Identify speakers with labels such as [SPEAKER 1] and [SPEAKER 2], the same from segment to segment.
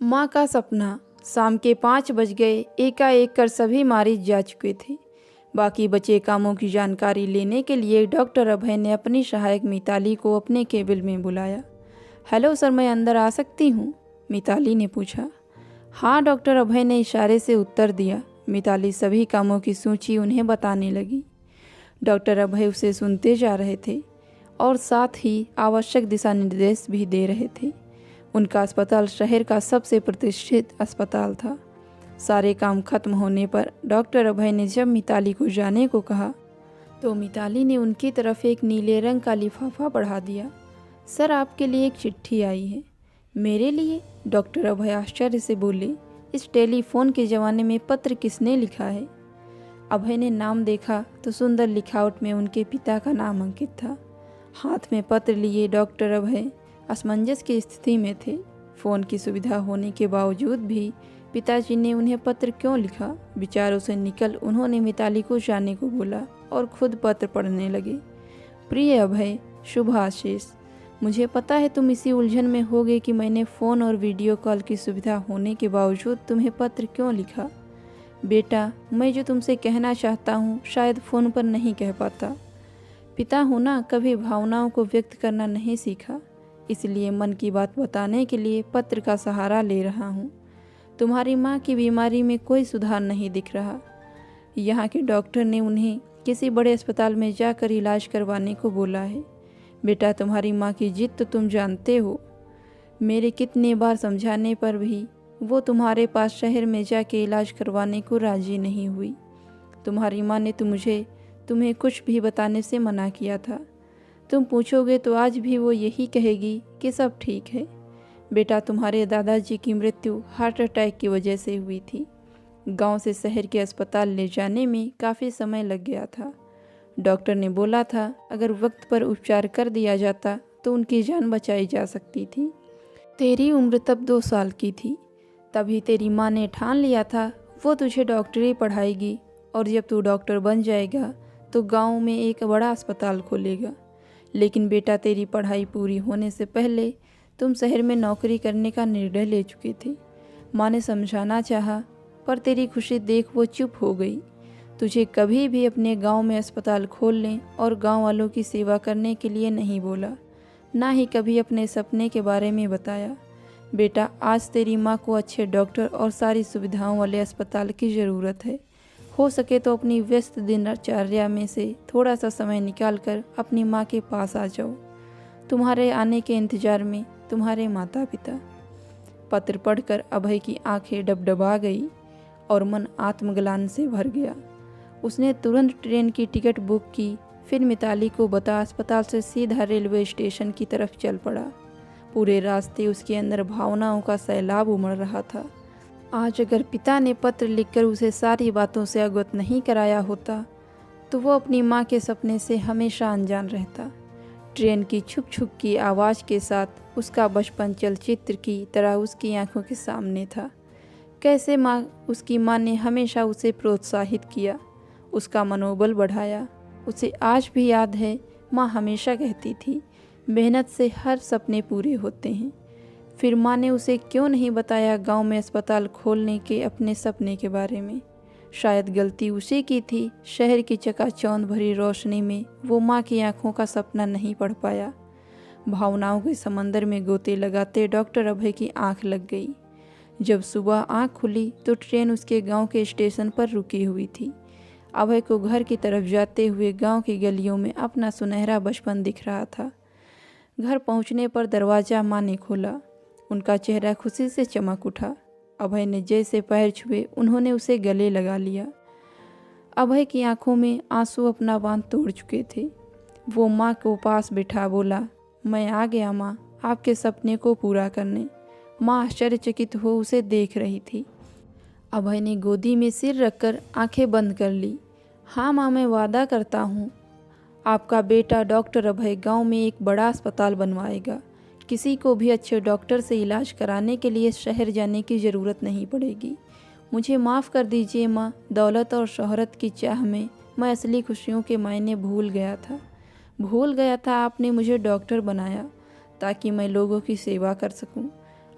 [SPEAKER 1] माँ का सपना। शाम के 5 बज गए। एकाएक कर सभी मरीज जा चुके थे। बाकी बचे कामों की जानकारी लेने के लिए डॉक्टर अभय ने अपनी सहायक मिताली को अपने केबिन में बुलाया। हेलो सर, मैं अंदर आ सकती हूँ? मिताली ने पूछा। हाँ, डॉक्टर अभय ने इशारे से उत्तर दिया। मिताली सभी कामों की सूची उन्हें बताने लगी। डॉक्टर अभय उसे सुनते जा रहे थे और साथ ही आवश्यक दिशा निर्देश भी दे रहे थे। उनका अस्पताल शहर का सबसे प्रतिष्ठित अस्पताल था। सारे काम खत्म होने पर डॉक्टर अभय ने जब मिताली को जाने को कहा तो मिताली ने उनकी तरफ एक नीले रंग का लिफाफा बढ़ा दिया। सर, आपके लिए एक चिट्ठी आई है। मेरे लिए? डॉक्टर अभय आश्चर्य से बोले। इस टेलीफोन के ज़माने में पत्र किसने लिखा है? अभय ने नाम देखा तो सुंदर लिखावट में उनके पिता का नाम अंकित था। हाथ में पत्र लिए डॉक्टर अभय असमंजस की स्थिति में थे। फ़ोन की सुविधा होने के बावजूद भी पिताजी ने उन्हें पत्र क्यों लिखा? विचारों से निकल उन्होंने मिताली को जाने को बोला और खुद पत्र पढ़ने लगे। प्रिय अभय, शुभ आशीष। मुझे पता है तुम इसी उलझन में होगे कि मैंने फ़ोन और वीडियो कॉल की सुविधा होने के बावजूद तुम्हें पत्र क्यों लिखा। बेटा, मैं जो तुमसे कहना चाहता हूँ शायद फ़ोन पर नहीं कह पाता। पिता होना कभी भावनाओं को व्यक्त करना नहीं सीखा, इसलिए मन की बात बताने के लिए पत्र का सहारा ले रहा हूँ। तुम्हारी माँ की बीमारी में कोई सुधार नहीं दिख रहा। यहाँ के डॉक्टर ने उन्हें किसी बड़े अस्पताल में जाकर इलाज करवाने को बोला है। बेटा, तुम्हारी माँ की जिद तो तुम जानते हो। मेरे कितने बार समझाने पर भी वो तुम्हारे पास शहर में जाके इलाज करवाने को राजी नहीं हुई। तुम्हारी माँ ने तुम्हें कुछ भी बताने से मना किया था। तुम पूछोगे तो आज भी वो यही कहेगी कि सब ठीक है। बेटा, तुम्हारे दादाजी की मृत्यु हार्ट अटैक की वजह से हुई थी। गांव से शहर के अस्पताल ले जाने में काफ़ी समय लग गया था। डॉक्टर ने बोला था अगर वक्त पर उपचार कर दिया जाता तो उनकी जान बचाई जा सकती थी। तेरी उम्र तब 2 साल की थी। तभी तेरी माँ ने ठान लिया था वो तुझे डॉक्टरी पढ़ाएगी और जब तू डॉक्टर बन जाएगा तो गांव में एक बड़ा अस्पताल खोलेगा। लेकिन बेटा, तेरी पढ़ाई पूरी होने से पहले तुम शहर में नौकरी करने का निर्णय ले चुके थे। माँ ने समझाना चाहा पर तेरी खुशी देख वो चुप हो गई। तुझे कभी भी अपने गांव में अस्पताल खोलने और गांव वालों की सेवा करने के लिए नहीं बोला, ना ही कभी अपने सपने के बारे में बताया। बेटा, आज तेरी माँ को अच्छे डॉक्टर और सारी सुविधाओं वाले अस्पताल की ज़रूरत है। हो सके तो अपनी व्यस्त दिनचर्या में से थोड़ा सा समय निकालकर अपनी माँ के पास आ जाओ। तुम्हारे आने के इंतज़ार में तुम्हारे माता पिता। पत्र पढ़कर अभय की आंखें डबडबा गई और मन आत्मग्लानि से भर गया। उसने तुरंत ट्रेन की टिकट बुक की, फिर मिताली को बता अस्पताल से सीधा रेलवे स्टेशन की तरफ चल पड़ा। पूरे रास्ते उसके अंदर भावनाओं का सैलाब उमड़ रहा था। आज अगर पिता ने पत्र लिखकर उसे सारी बातों से अवगत नहीं कराया होता तो वो अपनी माँ के सपने से हमेशा अनजान रहता। ट्रेन की छुक छुक की आवाज़ के साथ उसका बचपन चलचित्र की तरह उसकी आंखों के सामने था। कैसे उसकी माँ ने हमेशा उसे प्रोत्साहित किया, उसका मनोबल बढ़ाया। उसे आज भी याद है, माँ हमेशा कहती थी मेहनत से हर सपने पूरे होते हैं। फिर माँ ने उसे क्यों नहीं बताया गांव में अस्पताल खोलने के अपने सपने के बारे में? शायद गलती उसी की थी। शहर की चकाचौंध भरी रोशनी में वो माँ की आंखों का सपना नहीं पढ़ पाया। भावनाओं के समंदर में गोते लगाते डॉक्टर अभय की आंख लग गई। जब सुबह आंख खुली तो ट्रेन उसके गांव के स्टेशन पर रुकी हुई थी। अभय को घर की तरफ जाते हुए गांव की गलियों में अपना सुनहरा बचपन दिख रहा था। घर पहुंचने पर दरवाज़ा माँ ने खोला। उनका चेहरा खुशी से चमक उठा। अभय ने जैसे पैर छुए उन्होंने उसे गले लगा लिया। अभय की आंखों में आंसू अपना बांध तोड़ चुके थे। वो माँ को पास बिठा बोला, मैं आ गया माँ, आपके सपने को पूरा करने। माँ आश्चर्यचकित हो उसे देख रही थी। अभय ने गोदी में सिर रखकर आंखें बंद कर ली। हाँ माँ, मैं वादा करता हूँ आपका बेटा डॉक्टर अभय गांव में एक बड़ा अस्पताल बनवाएगा। किसी को भी अच्छे डॉक्टर से इलाज कराने के लिए शहर जाने की ज़रूरत नहीं पड़ेगी। मुझे माफ़ कर दीजिए माँ, दौलत और शोहरत की चाह में मैं असली खुशियों के मायने भूल गया था। आपने मुझे डॉक्टर बनाया ताकि मैं लोगों की सेवा कर सकूं।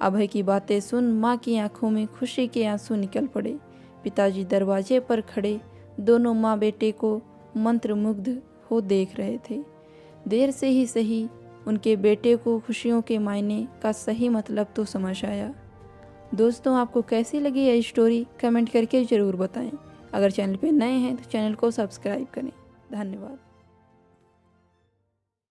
[SPEAKER 1] अभय की बातें सुन माँ की आंखों में खुशी के आंसू निकल पड़े। पिताजी दरवाजे पर खड़े दोनों माँ बेटे को मंत्रमुग्ध हो देख रहे थे। देर से ही सही उनके बेटे को खुशियों के मायने का सही मतलब तो समझ आया। दोस्तों, आपको कैसी लगी यह स्टोरी कमेंट करके ज़रूर बताएं। अगर चैनल पे नए हैं तो चैनल को सब्सक्राइब करें। धन्यवाद।